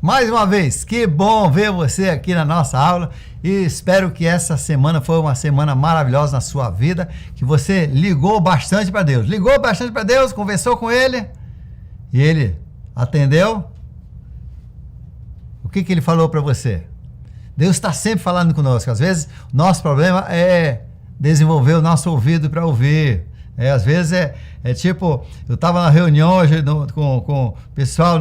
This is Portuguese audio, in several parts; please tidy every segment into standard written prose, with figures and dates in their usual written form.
mais uma vez, que bom ver você aqui na nossa aula e espero que essa semana foi uma semana maravilhosa na sua vida, que você ligou bastante para Deus. Ligou bastante para Deus, conversou com Ele e Ele atendeu. O que Ele falou para você? Deus está sempre falando conosco. Às vezes, o nosso problema é desenvolver o nosso ouvido para ouvir. Às vezes é tipo, eu estava na reunião hoje com o pessoal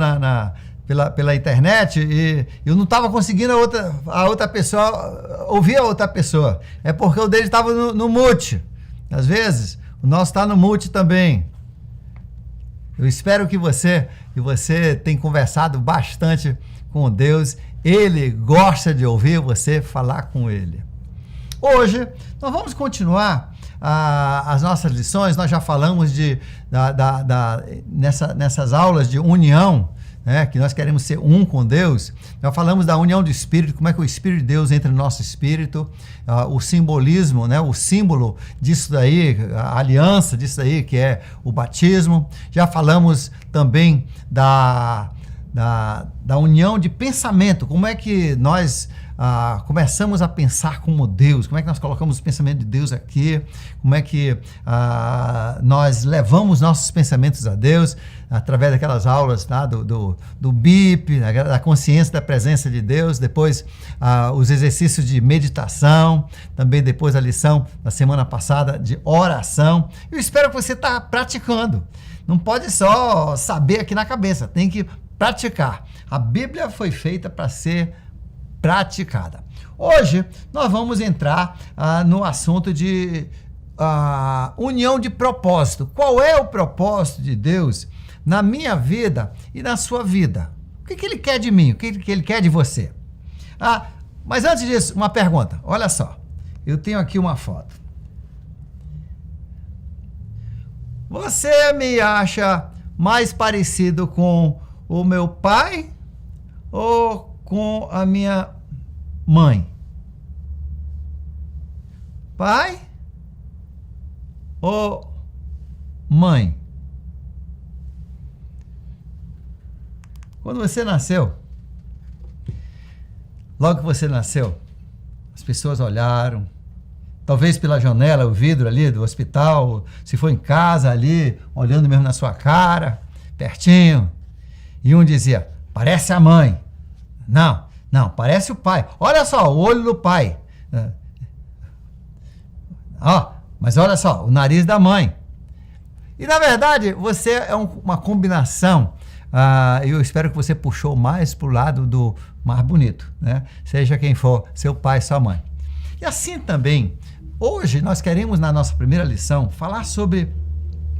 pela internet e eu não estava conseguindo a outra pessoa ouvir a outra pessoa. É porque o dele estava no mute. Às vezes, o nosso está no mute também. Eu espero que você tenha conversado bastante com Deus. Ele gosta de ouvir você falar com Ele. Hoje, nós vamos continuar as nossas lições. Nós já falamos nessas aulas de união, né, que nós queremos ser um com Deus. Nós falamos da união do Espírito, como é que o Espírito de Deus entra no nosso espírito, o simbolismo, né, o símbolo disso daí, a aliança disso daí, que é o batismo. Já falamos também da união de pensamento, como é que nós começamos a pensar como Deus, como é que nós colocamos o pensamento de Deus aqui, como é que nós levamos nossos pensamentos a Deus, através daquelas aulas, tá, do BIP, da consciência da presença de Deus, depois os exercícios de meditação, também depois a lição da semana passada de oração. Eu espero que você está praticando, não pode só saber aqui na cabeça, tem que praticar. A Bíblia foi feita para ser praticada. Hoje nós vamos entrar no assunto de união de propósito. Qual é o propósito de Deus na minha vida e na sua vida? O que Ele quer de mim? O que Ele quer de você? Mas antes disso, uma pergunta. Olha só, eu tenho aqui uma foto. Você me acha mais parecido com o meu pai ou com a minha mãe? Pai ou mãe? Quando você nasceu, logo que você nasceu, as pessoas olharam, talvez pela janela, o vidro ali do hospital, se for em casa ali, olhando mesmo na sua cara, pertinho, e um dizia, parece a mãe. Não, parece o pai. Olha só, o olho do pai. Mas olha só, o nariz da mãe. E na verdade, você é uma combinação. Eu espero que você puxou mais para o lado do mais bonito, né? Seja quem for, seu pai, sua mãe. E assim também, hoje nós queremos, na nossa primeira lição, falar sobre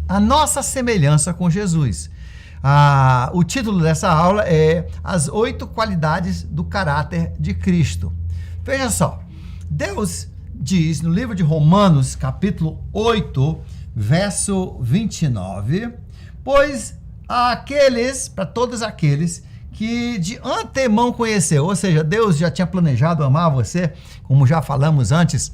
a nossa semelhança com Jesus. O título dessa aula é As 8 Qualidades do Caráter de Cristo. Veja só, Deus diz no livro de Romanos, capítulo 8, verso 29, pois para todos aqueles que de antemão conheceu, ou seja, Deus já tinha planejado amar você, como já falamos antes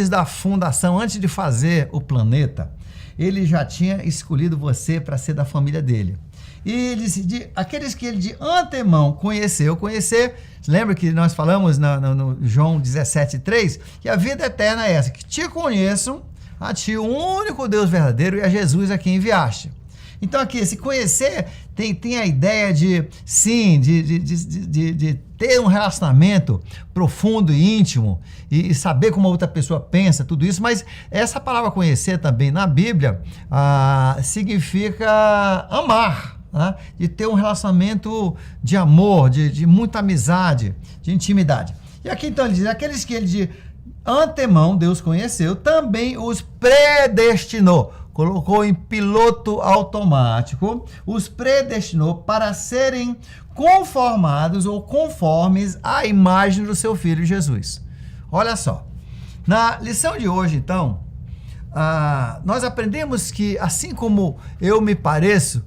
da fundação, antes de fazer o planeta, Ele já tinha escolhido você para ser da família dele. E ele disse, aqueles que ele de antemão conhecer, lembra que nós falamos no João 17,3, que a vida eterna é essa, que te conheçam, a ti, o único Deus verdadeiro, e a Jesus a quem enviaste. Então aqui, esse conhecer tem a ideia de ter um relacionamento profundo e íntimo e saber como a outra pessoa pensa, tudo isso, mas essa palavra conhecer também na Bíblia significa amar, né? De ter um relacionamento de amor, de muita amizade, de intimidade. E aqui então ele diz, aqueles que ele de antemão Deus conheceu, também os predestinou. Colocou em piloto automático, os predestinou para serem conformados ou conformes à imagem do seu Filho Jesus. Olha só, na lição de hoje, então, nós aprendemos que assim como eu me pareço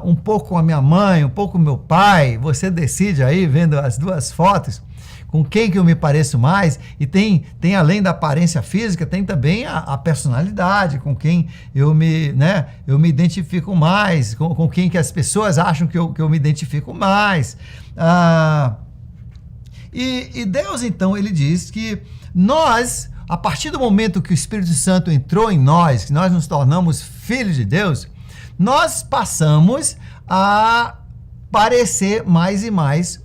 um pouco com a minha mãe, um pouco com meu pai, você decide aí, vendo as duas fotos, com quem que eu me pareço mais, e tem além da aparência física, tem também a personalidade, com quem eu me identifico mais, com quem que as pessoas acham que eu me identifico mais. E Deus, então, ele diz que nós, a partir do momento que o Espírito Santo entrou em nós, que nós nos tornamos filhos de Deus, nós passamos a parecer mais e mais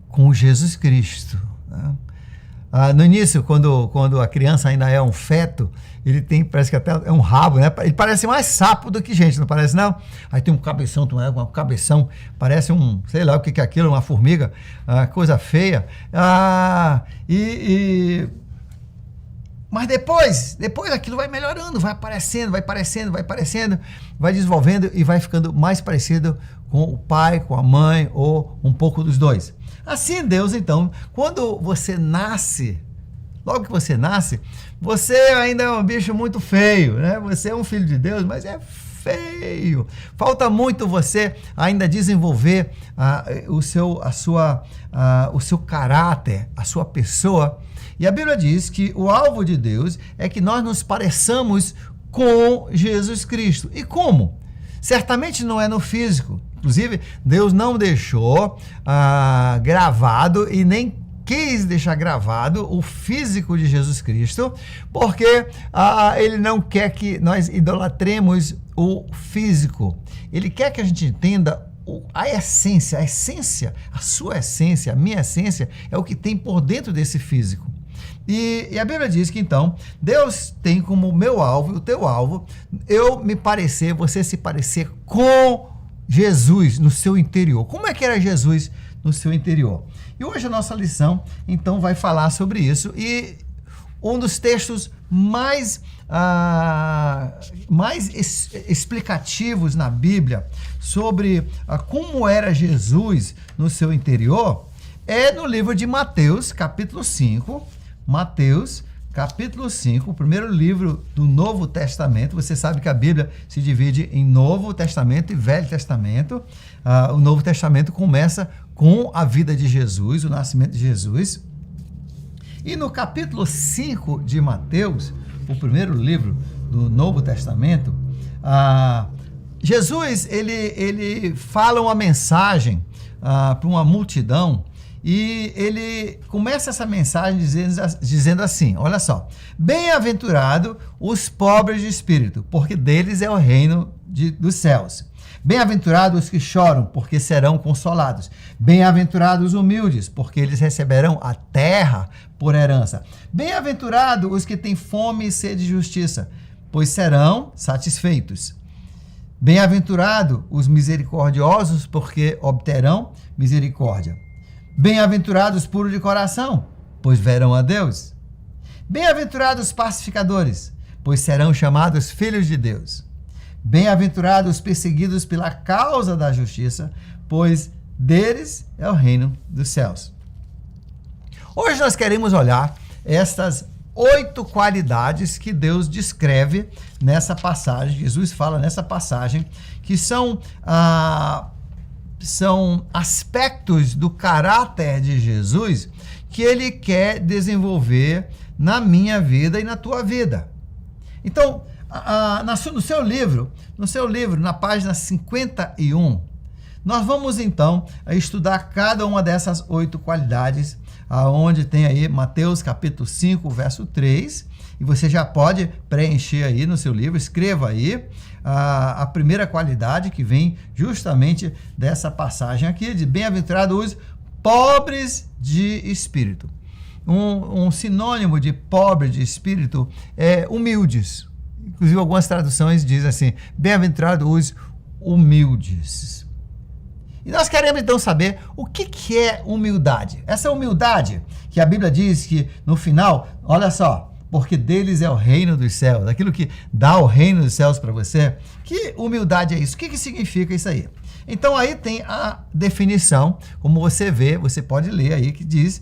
com Jesus Cristo. Né? No início, quando a criança ainda é um feto, ele parece que até é um rabo, né? Ele parece mais sapo do que gente, não parece não? Aí tem um cabeção, parece sei lá o que é aquilo, uma formiga, coisa feia. Mas depois aquilo vai melhorando, vai aparecendo, vai desenvolvendo e vai ficando mais parecido com o pai, com a mãe ou um pouco dos dois. Assim, Deus, então, quando você nasce, logo que você nasce, você ainda é um bicho muito feio, né? Você é um filho de Deus, mas é feio. Falta muito você ainda desenvolver o seu caráter, a sua pessoa. E a Bíblia diz que o alvo de Deus é que nós nos pareçamos com Jesus Cristo. E como? Certamente não é no físico. Inclusive, Deus não deixou gravado e nem quis deixar gravado o físico de Jesus Cristo, porque ele não quer que nós idolatremos o físico. Ele quer que a gente entenda a essência, a sua essência, a minha essência, é o que tem por dentro desse físico. E a Bíblia diz que, então, Deus tem como meu alvo e o teu alvo, você se parecer com Jesus no seu interior. Como é que era Jesus no seu interior? E hoje a nossa lição, então, vai falar sobre isso. E um dos textos mais explicativos na Bíblia sobre como era Jesus no seu interior é no livro de Mateus, capítulo 5. Mateus, capítulo 5, o primeiro livro do Novo Testamento. Você sabe que a Bíblia se divide em Novo Testamento e Velho Testamento. O Novo Testamento começa com a vida de Jesus, o nascimento de Jesus. E no capítulo 5 de Mateus, o primeiro livro do Novo Testamento, Jesus ele fala uma mensagem para uma multidão. E ele começa essa mensagem dizendo assim, olha só: bem-aventurado os pobres de espírito, porque deles é o reino dos céus. Bem-aventurados os que choram, porque serão consolados. Bem-aventurados os humildes, porque eles receberão a terra por herança. Bem-aventurados os que têm fome e sede de justiça, pois serão satisfeitos. Bem-aventurados os misericordiosos, porque obterão misericórdia. Bem-aventurados os puros de coração, pois verão a Deus. Bem-aventurados os pacificadores, pois serão chamados filhos de Deus. Bem-aventurados os perseguidos pela causa da justiça, pois deles é o reino dos céus. Hoje nós queremos olhar estas 8 qualidades que Deus descreve nessa passagem, Jesus fala nessa passagem, que são aspectos do caráter de Jesus que ele quer desenvolver na minha vida e na tua vida. Então, no seu livro, na página 51, nós vamos então estudar cada uma dessas 8 qualidades, onde tem aí Mateus capítulo 5, verso 3, e você já pode preencher aí no seu livro, escreva aí a primeira qualidade que vem justamente dessa passagem aqui, de bem-aventurados os pobres de espírito. Um sinônimo de pobre de espírito é humildes. Inclusive algumas traduções dizem assim, bem-aventurados os humildes. E nós queremos então saber o que é humildade. Essa humildade que a Bíblia diz que no final, olha só, porque deles é o reino dos céus, aquilo que dá o reino dos céus para você. Que humildade é isso? O que significa isso aí? Então aí tem a definição, como você vê, você pode ler aí, que diz,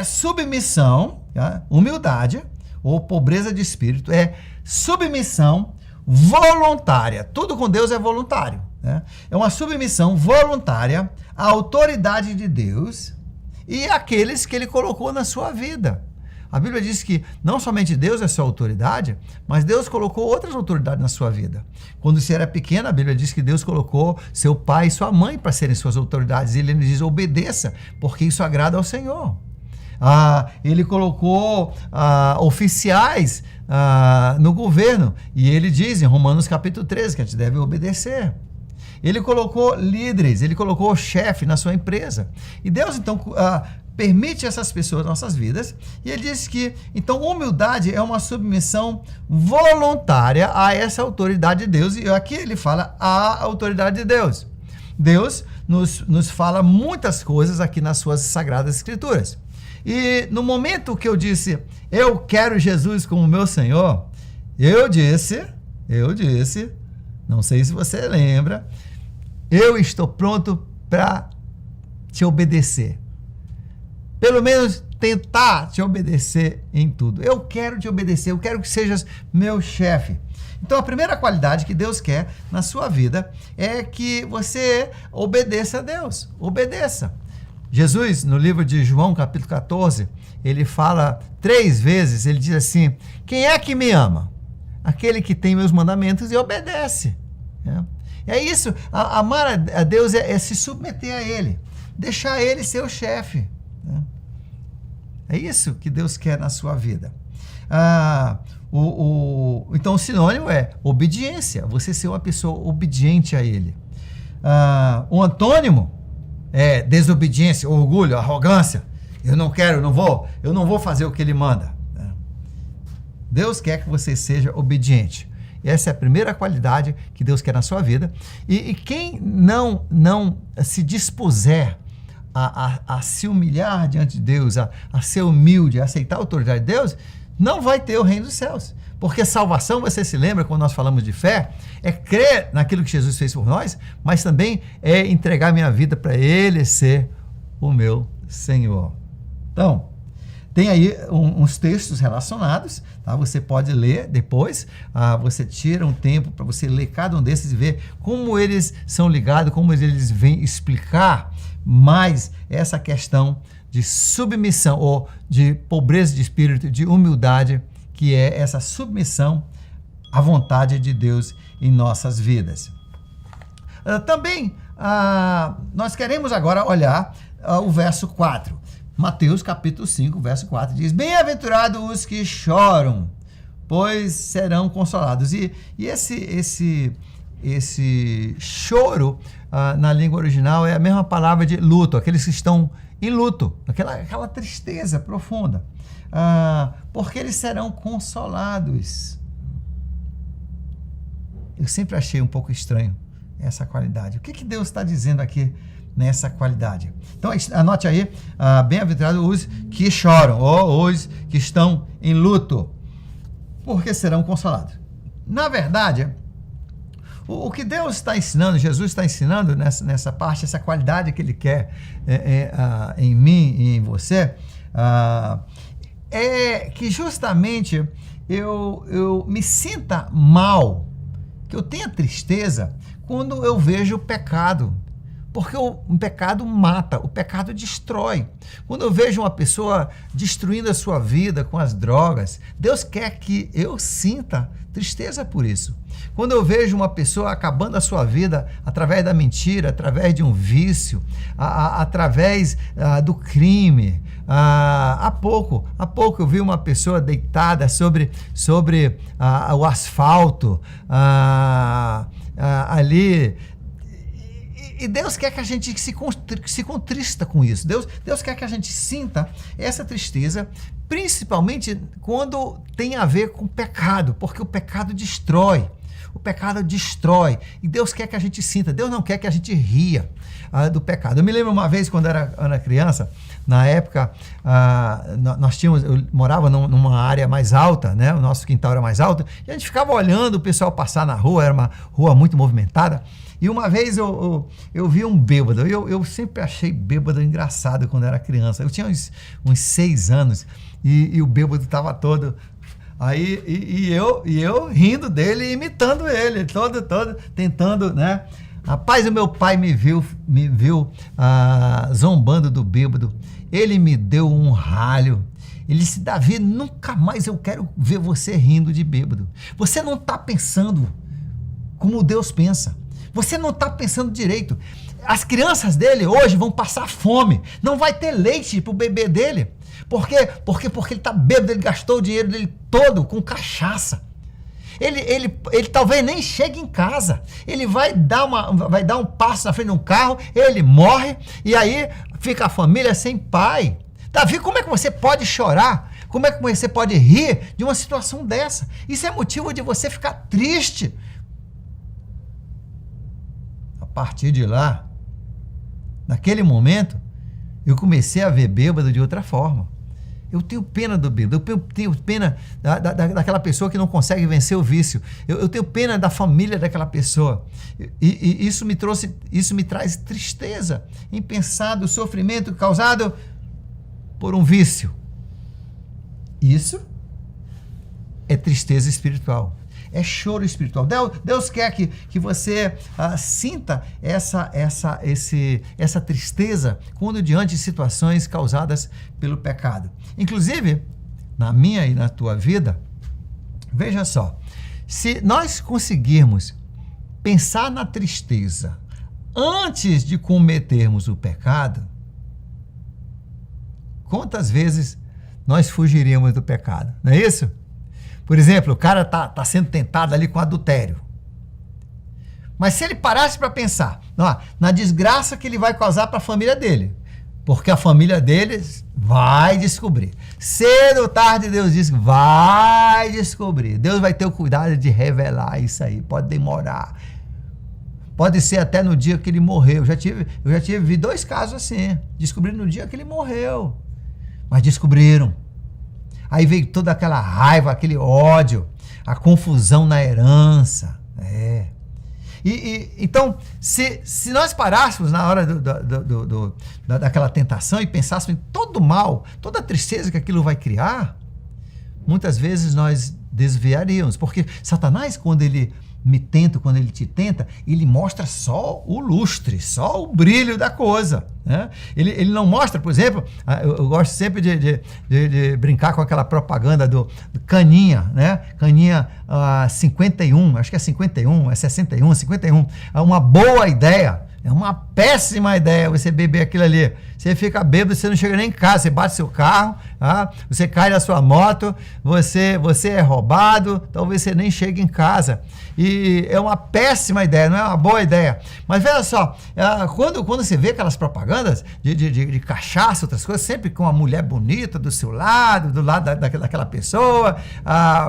submissão, tá? Humildade ou pobreza de espírito, é submissão voluntária. Tudo com Deus é voluntário, né? É uma submissão voluntária à autoridade de Deus e àqueles que Ele colocou na sua vida. A Bíblia diz que não somente Deus é sua autoridade, mas Deus colocou outras autoridades na sua vida. Quando você era pequeno, a Bíblia diz que Deus colocou seu pai e sua mãe para serem suas autoridades. E Ele diz, obedeça, porque isso agrada ao Senhor. Ele colocou oficiais no governo, e Ele diz em Romanos capítulo 13 que a gente deve obedecer. Ele colocou líderes, Ele colocou chefe na sua empresa. E Deus, então, permite essas pessoas nas nossas vidas, e Ele diz que, então, humildade é uma submissão voluntária a essa autoridade de Deus, e aqui Ele fala a autoridade de Deus. Deus nos fala muitas coisas aqui nas suas Sagradas Escrituras. E no momento que eu disse, eu quero Jesus como meu Senhor, eu disse, não sei se você lembra, eu estou pronto para te obedecer. Pelo menos tentar te obedecer em tudo. Eu quero te obedecer, eu quero que sejas meu chefe. Então, a primeira qualidade que Deus quer na sua vida é que você obedeça a Deus. Obedeça. Jesus, no livro de João, capítulo 14, ele fala 3 vezes, ele diz assim, quem é que me ama? Aquele que tem meus mandamentos e obedece. É isso, amar a Deus é se submeter a Ele, deixar Ele ser o chefe. É isso que Deus quer na sua vida. Então, o sinônimo é obediência, você ser uma pessoa obediente a Ele. O antônimo é desobediência, orgulho, arrogância. Eu não quero, eu não vou fazer o que Ele manda. Deus quer que você seja obediente. Essa é a primeira qualidade que Deus quer na sua vida. E quem não se dispuser a se humilhar diante de Deus, a ser humilde, a aceitar a autoridade de Deus, não vai ter o reino dos céus. Porque salvação, você se lembra, quando nós falamos de fé, é crer naquilo que Jesus fez por nós, mas também é entregar minha vida para Ele ser o meu Senhor. Então, tem aí uns textos relacionados, tá? Você pode ler depois, você tira um tempo para você ler cada um desses e ver como eles são ligados, como eles vêm explicar mais essa questão de submissão ou de pobreza de espírito, de humildade, que é essa submissão à vontade de Deus em nossas vidas. Também, nós queremos agora olhar o verso 4. Mateus capítulo 5, verso 4 diz, bem-aventurados os que choram, pois serão consolados. E esse choro, na língua original, é a mesma palavra de luto, aqueles que estão em luto, aquela tristeza profunda, porque eles serão consolados. Eu sempre achei um pouco estranho essa qualidade. O que Deus está dizendo aqui nessa qualidade? Então, anote aí, bem-aventurados os que choram, ou os que estão em luto, porque serão consolados. Na verdade, o que Deus está ensinando, Jesus está ensinando nessa parte, essa qualidade que Ele quer em mim e em você, é que justamente eu me sinta mal, que eu tenha tristeza quando eu vejo o pecado. Porque o pecado mata, o pecado destrói. Quando eu vejo uma pessoa destruindo a sua vida com as drogas, Deus quer que eu sinta tristeza por isso. Quando eu vejo uma pessoa acabando a sua vida através da mentira, através de um vício, através do crime. Há pouco eu vi uma pessoa deitada sobre o asfalto, ali. E Deus quer que a gente se contrista com isso. Deus quer que a gente sinta essa tristeza, principalmente quando tem a ver com pecado, porque o pecado destrói. O pecado destrói. E Deus quer que a gente sinta. Deus não quer que a gente ria do pecado. Eu me lembro uma vez, quando eu era criança, na época, eu morava numa área mais alta, né? O nosso quintal era mais alto, e a gente ficava olhando o pessoal passar na rua, era uma rua muito movimentada. E uma vez eu vi um bêbado. Eu sempre achei bêbado engraçado quando era criança. Eu tinha uns 6 anos e o bêbado estava todo Aí, e eu rindo dele e imitando ele, todo, tentando, né? Rapaz, o meu pai me viu zombando do bêbado. Ele me deu um ralho. Ele disse: Davi, nunca mais eu quero ver você rindo de bêbado. Você não está pensando como Deus pensa. Você não está pensando direito. As crianças dele hoje vão passar fome. Não vai ter leite para o bebê dele. Por quê? Porque ele está bêbado, ele gastou o dinheiro dele todo com cachaça. Ele talvez nem chegue em casa. Ele vai dar um passo na frente de um carro, ele morre e aí fica a família sem pai. Davi, como é que você pode chorar? Como é que você pode rir de uma situação dessa? Isso é motivo de você ficar triste. A partir de lá, naquele momento, eu comecei a ver bêbado de outra forma. Eu tenho pena do bêbado, eu tenho pena daquela pessoa que não consegue vencer o vício. Eu tenho pena da família daquela pessoa. E isso me traz tristeza em pensar do sofrimento causado por um vício. Isso é tristeza espiritual. É choro espiritual. Deus quer que você sinta essa tristeza quando diante de situações causadas pelo pecado. Inclusive, na minha e na tua vida, veja só, se nós conseguirmos pensar na tristeza antes de cometermos o pecado, quantas vezes nós fugiríamos do pecado, não é isso? Por exemplo, o cara tá sendo tentado ali com adultério. Mas se ele parasse para pensar na desgraça que ele vai causar para a família dele, porque a família dele vai descobrir. Cedo ou tarde, Deus diz que vai descobrir. Deus vai ter o cuidado de revelar isso aí. Pode demorar. Pode ser até no dia que ele morreu. Eu já tive 2 casos assim. Descobriram no dia que ele morreu. Mas descobriram. Aí veio toda aquela raiva, aquele ódio, a confusão na herança. Então, se nós parássemos na hora daquela tentação e pensássemos em todo o mal, toda a tristeza que aquilo vai criar, muitas vezes nós desviaríamos. Porque Satanás, quando ele te tenta, ele mostra só o lustre, só o brilho da coisa, né? Ele não mostra, por exemplo, eu gosto sempre de brincar com aquela propaganda do Caninha, né? Caninha 51, acho que é 51, é 61, 51. É uma boa ideia. É uma péssima ideia você beber aquilo ali. Você fica bêbado, você não chega nem em casa, você bate seu carro, você cai da sua moto, você é roubado, talvez você nem chegue em casa. E é uma péssima ideia, não é uma boa ideia. Mas veja só, quando você vê aquelas propagandas de cachaça, outras coisas, sempre com uma mulher bonita do seu lado, do lado daquela pessoa,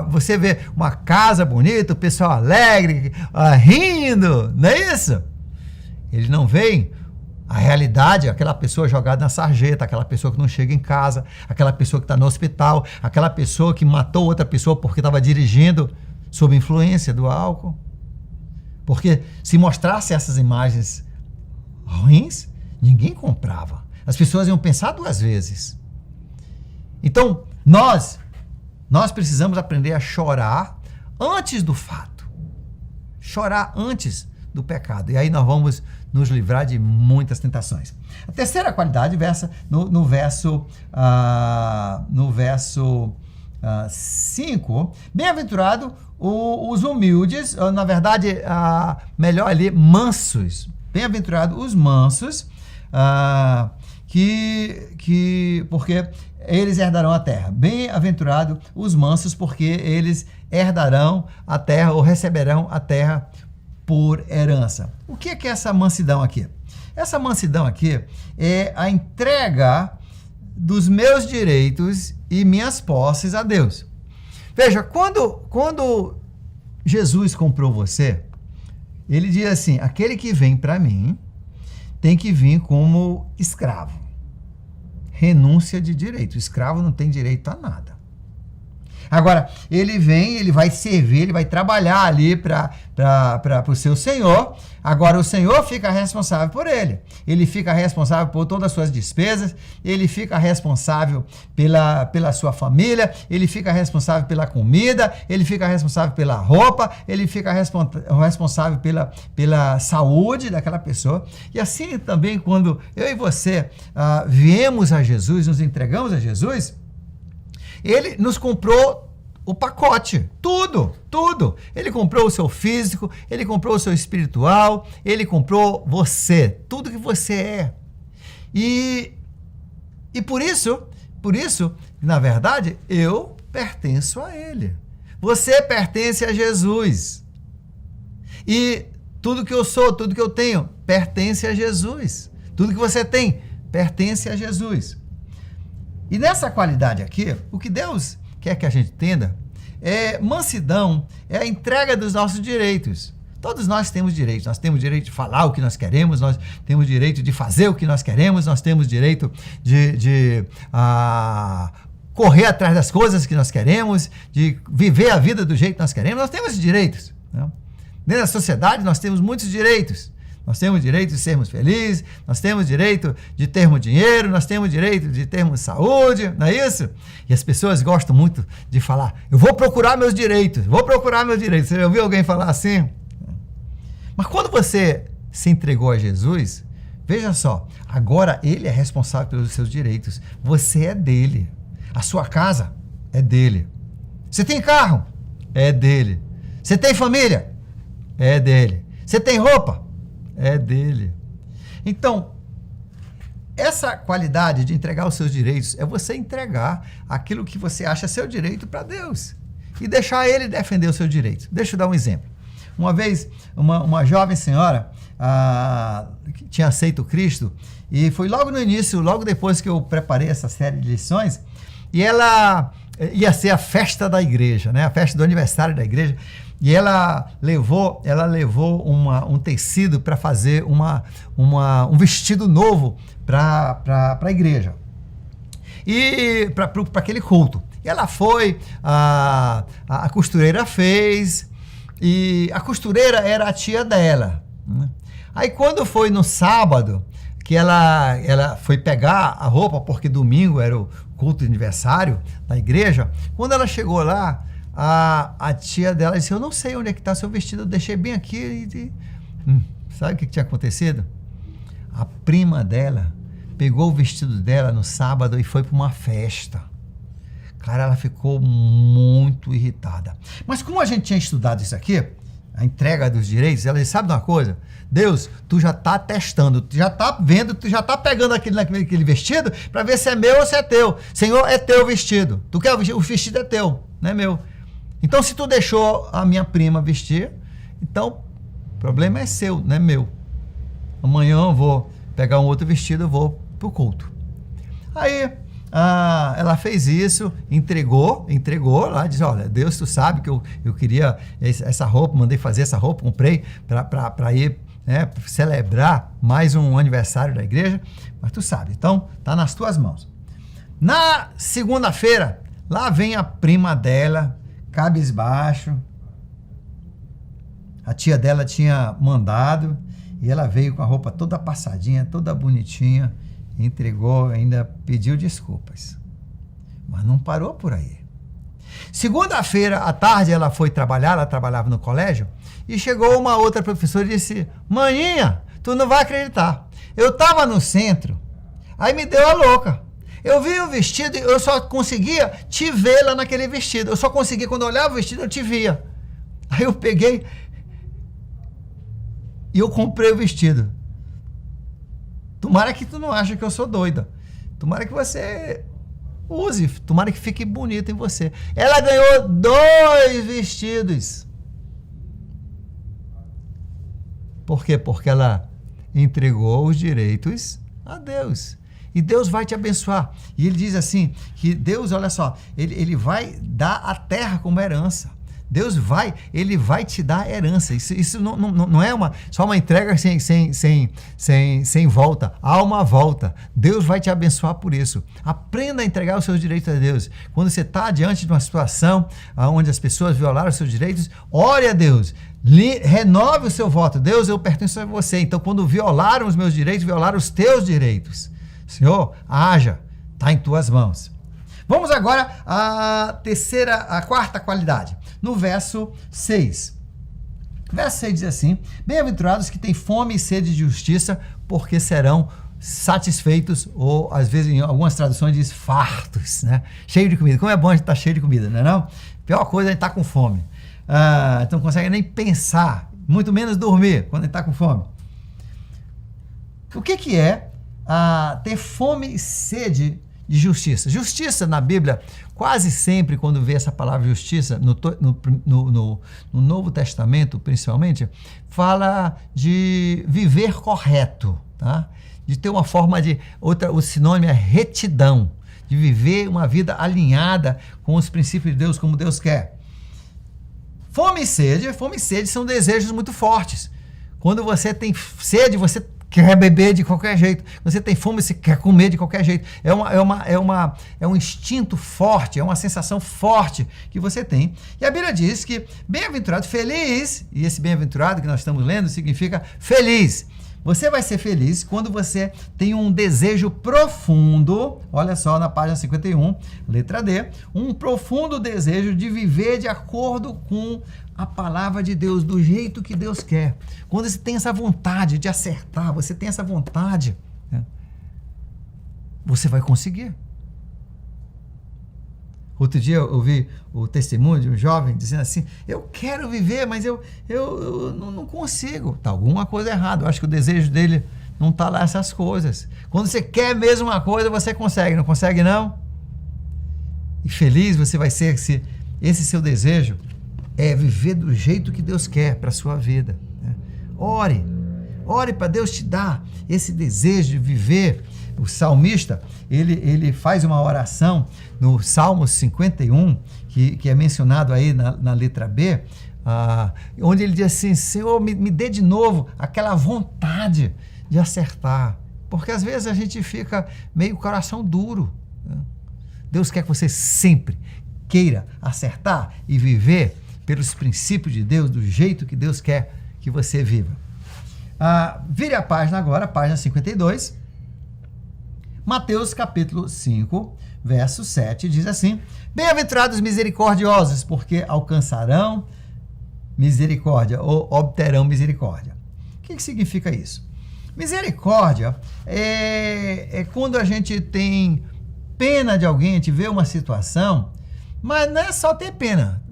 você vê uma casa bonita, o pessoal alegre, rindo, não é isso? Ele não vê a realidade, aquela pessoa jogada na sarjeta, aquela pessoa que não chega em casa, aquela pessoa que está no hospital, aquela pessoa que matou outra pessoa porque estava dirigindo sob influência do álcool. Porque se mostrasse essas imagens ruins, ninguém comprava. As pessoas iam pensar 2 vezes. Então, nós precisamos aprender a chorar antes do fato. Chorar antes do pecado. E aí nós vamos nos livrar de muitas tentações. A terceira qualidade versa no verso 5. Bem-aventurado os humildes, ou, na verdade, melhor ali, mansos. Bem-aventurado os mansos, porque eles herdarão a terra. Bem-aventurado os mansos, porque eles herdarão a terra ou receberão a terra por herança. O que é essa mansidão aqui? Essa mansidão aqui é a entrega dos meus direitos e minhas posses a Deus. Veja, quando Jesus comprou você, ele diz assim: aquele que vem para mim tem que vir como escravo. Renúncia de direito. O escravo não tem direito a nada. Agora, ele vem, ele vai servir, ele vai trabalhar ali para o seu senhor. Agora, o senhor fica responsável por ele. Ele fica responsável por todas as suas despesas, ele fica responsável pela sua família, ele fica responsável pela comida, ele fica responsável pela roupa, ele fica responsável pela saúde daquela pessoa. E assim também, quando eu e você viemos a Jesus, nos entregamos a Jesus, ele nos comprou o pacote, tudo. Ele comprou o seu físico, ele comprou o seu espiritual, ele comprou você, tudo que você é. E por isso, na verdade, eu pertenço a ele. Você pertence a Jesus. E tudo que eu sou, tudo que eu tenho, pertence a Jesus. Tudo que você tem, pertence a Jesus. E nessa qualidade aqui, o que Deus quer que a gente entenda é mansidão, é a entrega dos nossos direitos. Todos nós temos direitos. Nós temos direito de falar o que nós queremos, nós temos direito de fazer o que nós queremos, nós temos direito de correr atrás das coisas que nós queremos, de viver a vida do jeito que nós queremos. Nós temos direitos, né? Dentro da sociedade, nós temos muitos direitos. Nós temos direito de sermos felizes, nós temos direito de termos dinheiro, nós temos direito de termos saúde, não é isso? E as pessoas gostam muito de falar, eu vou procurar meus direitos. Você já ouviu alguém falar assim? Mas quando você se entregou a Jesus, veja só, agora ele é responsável pelos seus direitos. Você é dele. A sua casa é dele. Você tem carro? É dele. Você tem família? É dele. Você tem roupa? É dele. Então, essa qualidade de entregar os seus direitos é você entregar aquilo que você acha seu direito para Deus e deixar ele defender o seu direito. Deixa eu dar um exemplo. Uma vez, uma jovem senhora que tinha aceito Cristo, e foi logo no início, logo depois que eu preparei essa série de lições, e ela ia ser a festa da igreja, né? A festa do aniversário da igreja. E ela levou um tecido para fazer um vestido novo para a igreja. E para aquele culto. E ela foi, a costureira fez, e a costureira era a tia dela, né? Aí quando foi no sábado, que ela foi pegar a roupa, porque domingo era o culto de aniversário da igreja, quando ela chegou lá, a tia dela disse, eu não sei onde é que está seu vestido, eu deixei bem aqui. Sabe o que tinha acontecido? A prima dela pegou o vestido dela no sábado e foi para uma festa. Cara, ela ficou muito irritada. Mas como a gente tinha estudado isso aqui, a entrega dos direitos, ela disse, sabe de uma coisa? Deus, tu já está testando, tu já está vendo, tu já está pegando aquele vestido para ver se é meu ou se é teu. Senhor, é teu vestido. Tu quer o vestido é teu, não é meu. Então, se tu deixou a minha prima vestir, então o problema é seu, não é meu. Amanhã eu vou pegar um outro vestido, eu vou pro culto. Aí, ela fez isso, entregou lá, disse, olha, Deus, tu sabe que eu queria essa roupa, mandei fazer essa roupa, comprei para ir, né, celebrar mais um aniversário da igreja, mas tu sabe, então tá nas tuas mãos. Na segunda-feira, lá vem a prima dela, cabisbaixo. A tia dela tinha mandado e ela veio com a roupa toda passadinha, toda bonitinha, entregou, ainda pediu desculpas. Mas não parou por aí. Segunda-feira à tarde ela foi trabalhar, ela trabalhava no colégio, e chegou uma outra professora e disse, maninha, tu não vai acreditar, eu estava no centro, aí me deu a louca. Eu vi o vestido e eu só conseguia te ver lá naquele vestido. Eu só conseguia, quando eu olhava o vestido, eu te via. Aí eu peguei e eu comprei o vestido. Tomara que tu não ache que eu sou doida. Tomara que você use. Tomara que fique bonito em você. Ela ganhou 2 vestidos. Por quê? Porque ela entregou os direitos a Deus. E Deus vai te abençoar. E ele diz assim, que Deus, olha só, ele vai dar a terra como herança. Ele vai te dar herança. Isso não é só uma entrega sem volta. Há uma volta. Deus vai te abençoar por isso. Aprenda a entregar os seus direitos a Deus. Quando você está diante de uma situação onde as pessoas violaram os seus direitos, ore a Deus. Renove o seu voto. Deus, eu pertenço a você. Então, quando violaram os meus direitos, violaram os teus direitos. Senhor, haja. Está em tuas mãos. Vamos agora à quarta qualidade. No verso 6. O verso 6 diz assim: bem-aventurados que têm fome e sede de justiça, porque serão satisfeitos, ou às vezes em algumas traduções diz fartos, né? Cheio de comida. Como é bom a gente estar cheio de comida, não é não? Pior coisa é a gente estar com fome. Então não consegue nem pensar, muito menos dormir quando a gente está com fome. O que é ter fome e sede de justiça? Justiça na Bíblia, quase sempre quando vê essa palavra justiça, no Novo Testamento principalmente, fala de viver correto, tá? De ter uma forma o sinônimo é retidão, de viver uma vida alinhada com os princípios de Deus, como Deus quer. Fome e sede são desejos muito fortes. Quando você tem sede, você quer beber de qualquer jeito. Você tem fome, você quer comer de qualquer jeito. É um instinto forte, é uma sensação forte que você tem. E a Bíblia diz que bem-aventurado, feliz, e esse bem-aventurado que nós estamos lendo significa feliz. Você vai ser feliz quando você tem um desejo profundo, olha só na página 51, letra D, um profundo desejo de viver de acordo com a palavra de Deus, do jeito que Deus quer. Quando você tem essa vontade de acertar, você tem essa vontade, né, você vai conseguir. Outro dia eu ouvi o testemunho de um jovem dizendo assim: eu quero viver, mas eu não consigo. Está alguma coisa errada. Eu acho que o desejo dele não está lá essas coisas. Quando você quer mesmo uma coisa, você consegue. Não consegue, não? E feliz você vai ser se esse seu desejo é viver do jeito que Deus quer para a sua vida, né? Ore para Deus te dar esse desejo de viver. O salmista, ele faz uma oração no Salmo 51, que é mencionado aí na letra B, onde ele diz assim: Senhor, me dê de novo aquela vontade de acertar. Porque às vezes a gente fica meio coração duro, né? Deus quer que você sempre queira acertar e viver pelos princípios de Deus, do jeito que Deus quer que você viva. Vire a página agora, página 52. Mateus capítulo 5, verso 7, diz assim: bem-aventurados misericordiosos, porque alcançarão misericórdia, ou obterão misericórdia. O que significa isso? Misericórdia é quando a gente tem pena de alguém, a gente vê uma situação, mas não é só ter pena,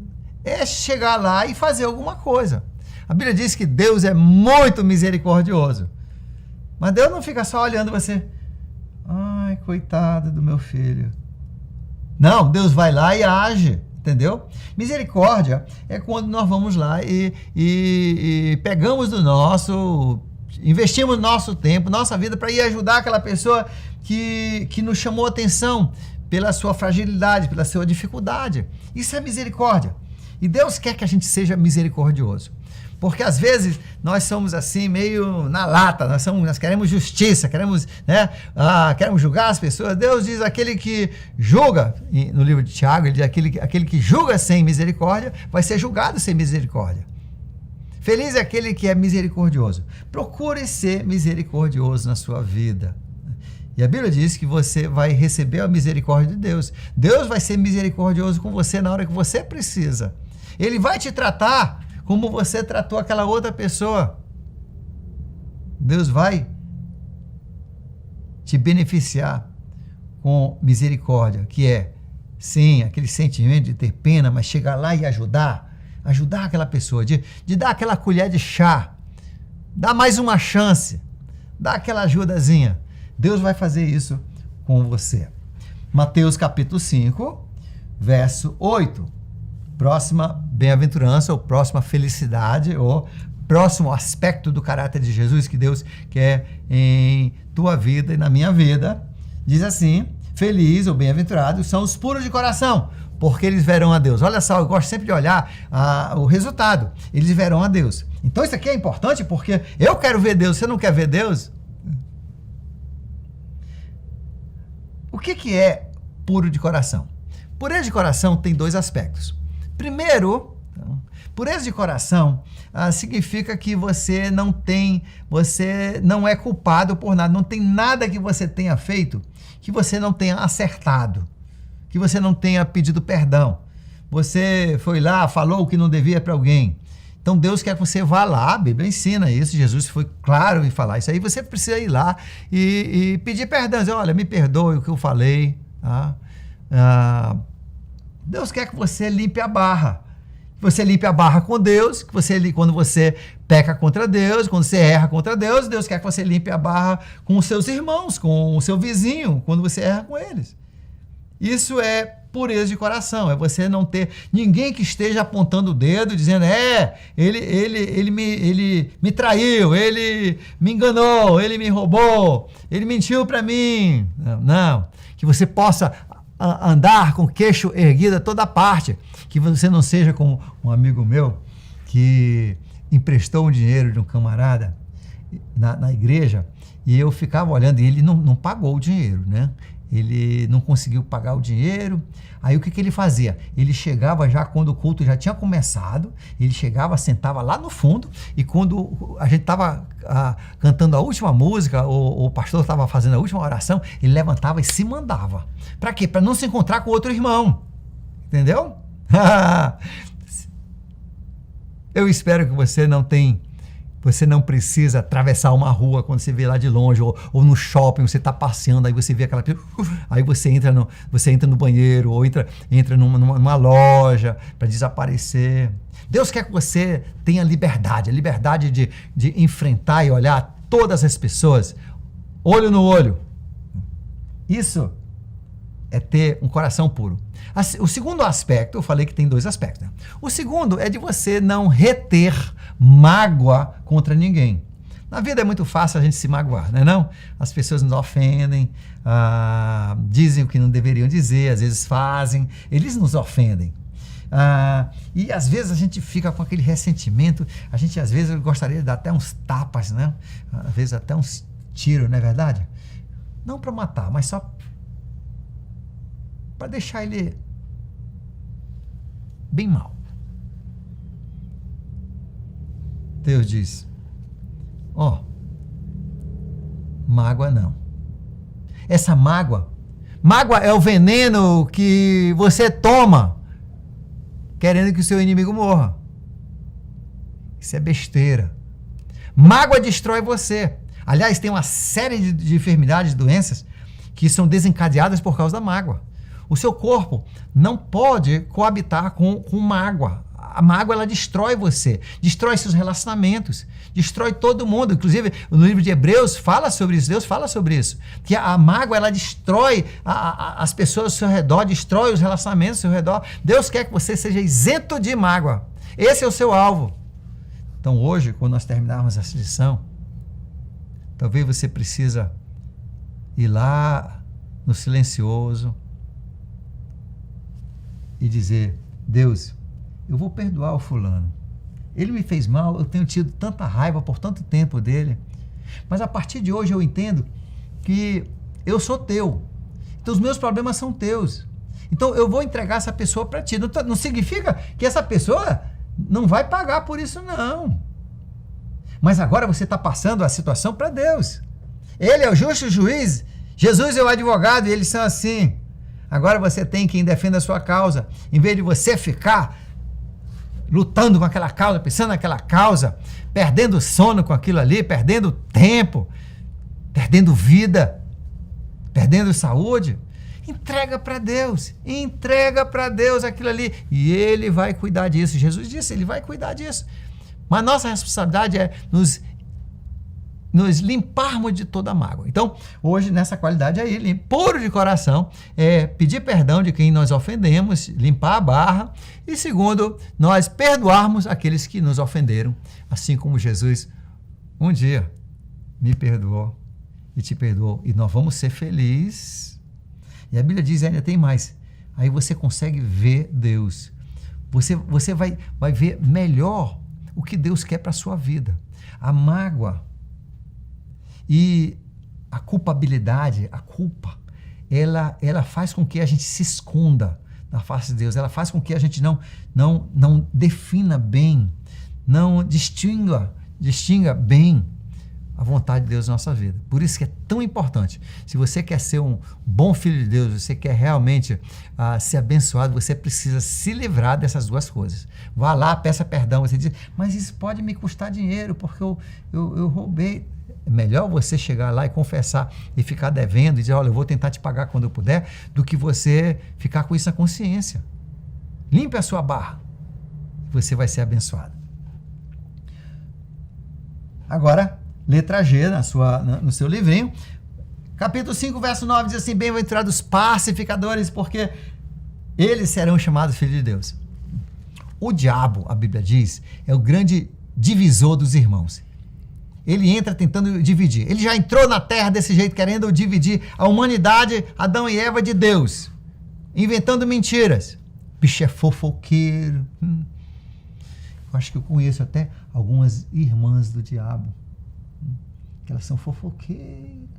é chegar lá e fazer alguma coisa. A Bíblia diz que Deus é muito misericordioso, mas Deus não fica só olhando você: ai, coitado do meu filho. Não, Deus vai lá e age, entendeu? Misericórdia é quando nós vamos lá e pegamos investimos nosso tempo, nossa vida para ir ajudar aquela pessoa que nos chamou a atenção pela sua fragilidade, pela sua dificuldade. Isso é misericórdia. E Deus quer que a gente seja misericordioso. Porque às vezes nós somos assim meio na lata, nós queremos justiça, queremos julgar as pessoas. Deus diz: aquele que julga, no livro de Tiago, ele diz: aquele que julga sem misericórdia vai ser julgado sem misericórdia. Feliz é aquele que é misericordioso. Procure ser misericordioso na sua vida. E a Bíblia diz que você vai receber a misericórdia de Deus. Deus vai ser misericordioso com você na hora que você precisa. Ele vai te tratar como você tratou aquela outra pessoa. Deus vai te beneficiar com misericórdia, que é, sim, aquele sentimento de ter pena, mas chegar lá e ajudar aquela pessoa, de dar aquela colher de chá, dar mais uma chance, dar aquela ajudazinha. Deus vai fazer isso com você. Mateus capítulo 5, verso 8. Próxima bem-aventurança, ou próxima felicidade, ou próximo aspecto do caráter de Jesus que Deus quer em tua vida e na minha vida. Diz assim: feliz ou bem-aventurado são os puros de coração, porque eles verão a Deus. Olha só, eu gosto sempre de olhar o resultado. Eles verão a Deus. Então isso aqui é importante porque eu quero ver Deus, você não quer ver Deus? O que é puro de coração? Pureza de coração tem dois aspectos. Primeiro, pureza de coração significa que você não é culpado por nada, não tem nada que você tenha feito que você não tenha acertado, que você não tenha pedido perdão. Você foi lá, falou o que não devia para alguém. Então Deus quer que você vá lá, a Bíblia ensina isso, Jesus foi claro em falar isso aí, você precisa ir lá e pedir perdão, dizer, olha, me perdoe o que eu falei. Tá? Deus quer que você limpe a barra. Que você limpe a barra com Deus, quando você peca contra Deus, quando você erra contra Deus, Deus quer que você limpe a barra com os seus irmãos, com o seu vizinho, quando você erra com eles. Isso é pureza de coração, é você não ter ninguém que esteja apontando o dedo, dizendo, ele me traiu, ele me enganou, ele me roubou, ele mentiu para mim. Não, que você possa andar com o queixo erguido a toda parte, que você não seja como um amigo meu que emprestou um dinheiro de um camarada na igreja e eu ficava olhando e ele não pagou o dinheiro, né? Ele não conseguiu pagar o dinheiro. Aí o que ele fazia? Ele chegava já quando o culto já tinha começado, ele chegava, sentava lá no fundo e quando a gente estava cantando a última música, o pastor estava fazendo a última oração, ele levantava e se mandava. Para quê? Para não se encontrar com outro irmão. Entendeu? Eu espero que você não precisa atravessar uma rua quando você vê lá de longe, ou no shopping, você está passeando, aí você vê aquela... Aí você entra no banheiro, ou entra numa loja para desaparecer. Deus quer que você tenha liberdade, a liberdade de enfrentar e olhar todas as pessoas, olho no olho. Isso é ter um coração puro. O segundo aspecto, eu falei que tem dois aspectos, né? O segundo é de você não reter mágoa contra ninguém. Na vida é muito fácil a gente se magoar, não é não? As pessoas nos ofendem, dizem o que não deveriam dizer, às vezes fazem, eles nos ofendem. E às vezes a gente fica com aquele ressentimento, a gente às vezes gostaria de dar até uns tapas, né? Às vezes até uns tiros, não é verdade? Não para matar, mas só para deixar ele bem mal. Deus diz, mágoa não. Essa mágoa é o veneno que você toma querendo que o seu inimigo morra. Isso é besteira. Mágoa destrói você. Aliás, tem uma série de enfermidades, doenças que são desencadeadas por causa da mágoa. O seu corpo não pode coabitar com mágoa. A mágoa, ela destrói você, destrói seus relacionamentos, destrói todo mundo. Inclusive, no livro de Hebreus fala sobre isso, Deus fala sobre isso, que a mágoa, ela destrói as pessoas ao seu redor, destrói os relacionamentos ao seu redor. Deus quer que você seja isento de mágoa. Esse é o seu alvo. Então, hoje, quando nós terminarmos essa lição, talvez você precisa ir lá no silencioso e dizer, Deus, eu vou perdoar o fulano. Ele me fez mal, eu tenho tido tanta raiva por tanto tempo dele, mas a partir de hoje eu entendo que eu sou teu. Então os meus problemas são teus. Então eu vou entregar essa pessoa para ti. Não significa que essa pessoa não vai pagar por isso, não. Mas agora você está passando a situação para Deus. Ele é o justo juiz, Jesus é o advogado e eles são assim. Agora você tem quem defenda a sua causa. Em vez de você ficar lutando com aquela causa, pensando naquela causa, perdendo sono com aquilo ali, perdendo tempo, perdendo vida, perdendo saúde, entrega para Deus aquilo ali e Ele vai cuidar disso. Jesus disse, Ele vai cuidar disso. Mas nossa responsabilidade é nos limparmos de toda a mágoa. Então, hoje, nessa qualidade aí, puro de coração, pedir perdão de quem nós ofendemos, limpar a barra, e segundo, nós perdoarmos aqueles que nos ofenderam, assim como Jesus um dia me perdoou e te perdoou, e nós vamos ser felizes. E a Bíblia diz, ainda tem mais, aí você consegue ver Deus. Você vai ver melhor o que Deus quer para a sua vida. A mágoa e a culpabilidade, a culpa, ela faz com que a gente se esconda na face de Deus. Ela faz com que a gente não defina bem, não distinga bem a vontade de Deus na nossa vida. Por isso que é tão importante. Se você quer ser um bom filho de Deus, você quer realmente ser abençoado, você precisa se livrar dessas duas coisas. Vá lá, peça perdão. Você diz, mas isso pode me custar dinheiro, porque eu roubei. É melhor você chegar lá e confessar e ficar devendo e dizer, olha, eu vou tentar te pagar quando eu puder, do que você ficar com isso na consciência. Limpe a sua barra. Você vai ser abençoado. Agora, letra G no seu livrinho, capítulo 5, verso 9, diz assim, bem-aventurados pacificadores, porque eles serão chamados filhos de Deus. O diabo, a Bíblia diz, é o grande divisor dos irmãos. Ele entra tentando dividir. Ele já entrou na terra desse jeito, querendo dividir a humanidade, Adão e Eva, de Deus, inventando mentiras. Bicho é fofoqueiro. Eu acho que eu conheço até algumas irmãs do diabo. Que elas são fofoqueiras.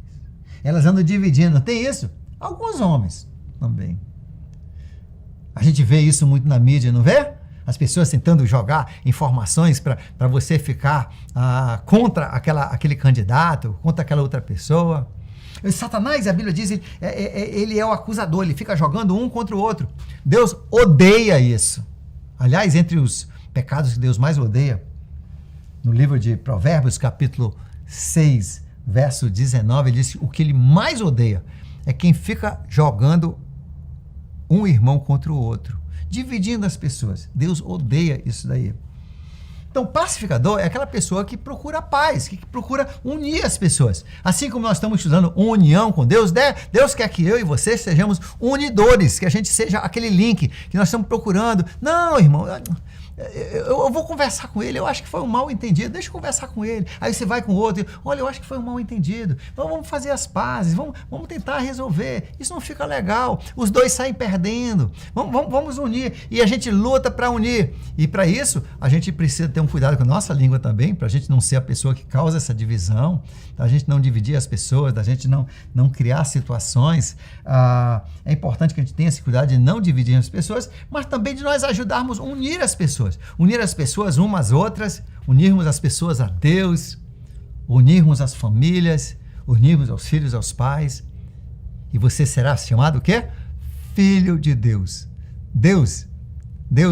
Elas andam dividindo, não tem isso? Alguns homens também. A gente vê isso muito na mídia, não vê? As pessoas tentando jogar informações para você ficar contra aquele candidato, contra aquela outra pessoa. E Satanás, a Bíblia diz, ele é o acusador, ele fica jogando um contra o outro. Deus odeia isso. Aliás, entre os pecados que Deus mais odeia, no livro de Provérbios, capítulo 6, verso 19, ele diz que o que ele mais odeia é quem fica jogando um irmão contra o outro, dividindo as pessoas. Deus odeia isso daí. Então, pacificador é aquela pessoa que procura paz, que procura unir as pessoas. Assim como nós estamos estudando união com Deus, Deus quer que eu e você sejamos unidores, que a gente seja aquele link que nós estamos procurando. Não, irmão, eu vou conversar com ele, eu acho que foi um mal entendido, deixa eu conversar com ele. Aí você vai com o outro, olha, eu acho que foi um mal entendido, então vamos fazer as pazes, vamos tentar resolver. Isso não fica legal, os dois saem perdendo, vamos unir, e a gente luta para unir. E para isso, a gente precisa ter um cuidado com a nossa língua também, para a gente não ser a pessoa que causa essa divisão, a gente não dividir as pessoas, a gente não criar situações. É importante que a gente tenha esse cuidado de não dividir as pessoas, mas também de nós ajudarmos a unir as pessoas umas às outras, unirmos as pessoas a Deus, unirmos as famílias, unirmos aos filhos, aos pais, e você será chamado o quê? Filho de Deus. Deus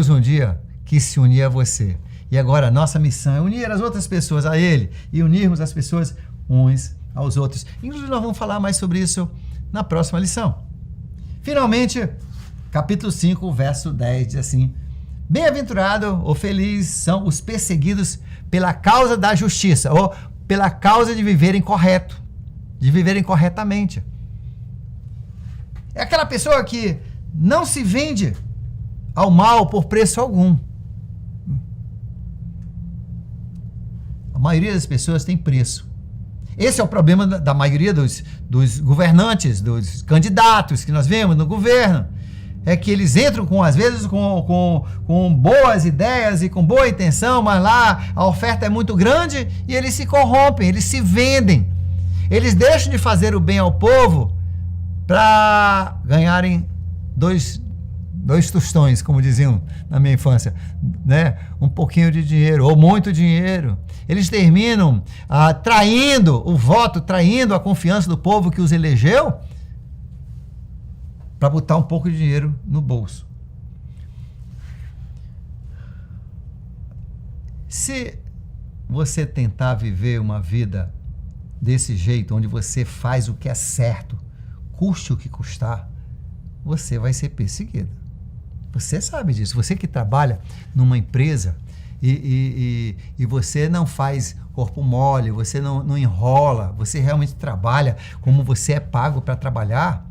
um dia quis se unir a você, e agora a nossa missão é unir as outras pessoas a Ele, e unirmos as pessoas uns aos outros. Inclusive nós vamos falar mais sobre isso na próxima lição. Finalmente, capítulo 5, verso 10, diz assim, bem-aventurado ou feliz são os perseguidos pela causa da justiça, ou pela causa de viverem correto, de viverem corretamente. É aquela pessoa que não se vende ao mal por preço algum. A maioria das pessoas tem preço. Esse é o problema da maioria dos governantes, dos candidatos que nós vemos no governo. É que eles entram, às vezes, com boas ideias e com boa intenção, mas lá a oferta é muito grande e eles se corrompem, eles se vendem. Eles deixam de fazer o bem ao povo para ganharem dois tostões, como diziam na minha infância, né? Um pouquinho de dinheiro ou muito dinheiro. Eles terminam traindo o voto, traindo a confiança do povo que os elegeu, para botar um pouco de dinheiro no bolso. Se você tentar viver uma vida desse jeito, onde você faz o que é certo, custe o que custar, você vai ser perseguido. Você sabe disso. Você que trabalha numa empresa e você não faz corpo mole, você não enrola, você realmente trabalha como você é pago para trabalhar.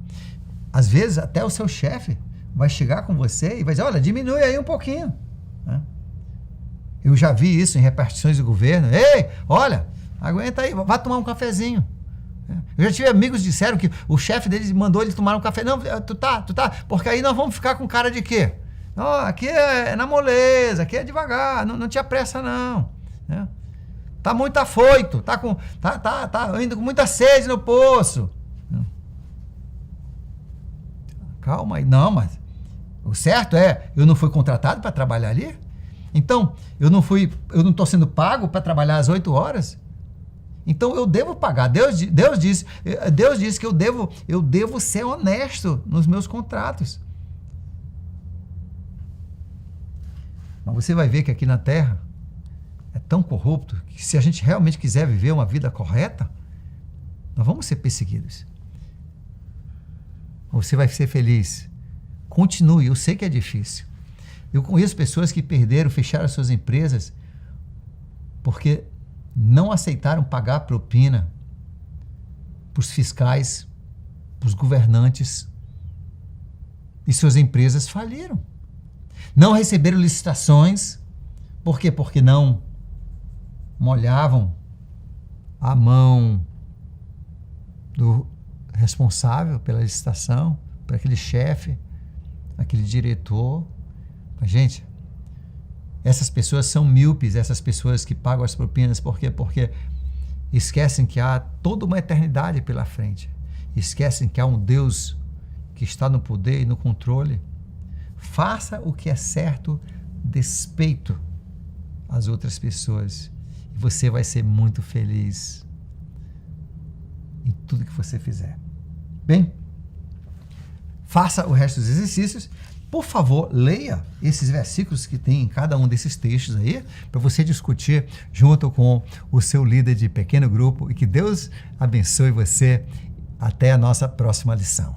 Às vezes, até o seu chefe vai chegar com você e vai dizer, olha, diminui aí um pouquinho. Né? Eu já vi isso em repartições do governo. Ei, olha, aguenta aí, vai tomar um cafezinho. Eu já tive amigos que disseram que o chefe deles mandou eles tomar um café. Não, tu tá, porque aí nós vamos ficar com cara de quê? Não, aqui é na moleza, aqui é devagar, não tinha pressa não. Né? Tá muito afoito, tá indo com muita sede no poço. Calma aí, não, mas o certo é, eu não fui contratado para trabalhar ali? Então, eu não estou sendo pago para trabalhar às 8 horas? Então eu devo pagar. Deus diz que eu devo ser honesto nos meus contratos. Mas você vai ver que aqui na Terra é tão corrupto que se a gente realmente quiser viver uma vida correta, nós vamos ser perseguidos. Você vai ser feliz. Continue, eu sei que é difícil. Eu conheço pessoas que fecharam suas empresas porque não aceitaram pagar propina para os fiscais, para os governantes, e suas empresas faliram. Não receberam licitações, por quê? Porque não molhavam a mão do responsável pela licitação, para aquele chefe, aquele diretor. Mas, gente, essas pessoas são míopes, essas pessoas que pagam as propinas, por quê? Porque esquecem que há toda uma eternidade pela frente. Esquecem que há um Deus que está no poder e no controle. Faça o que é certo, despeito às outras pessoas. E você vai ser muito feliz em tudo que você fizer. Bem, faça o resto dos exercícios. Por favor, leia esses versículos que tem em cada um desses textos aí, para você discutir junto com o seu líder de pequeno grupo, e que Deus abençoe você. Até a nossa próxima lição.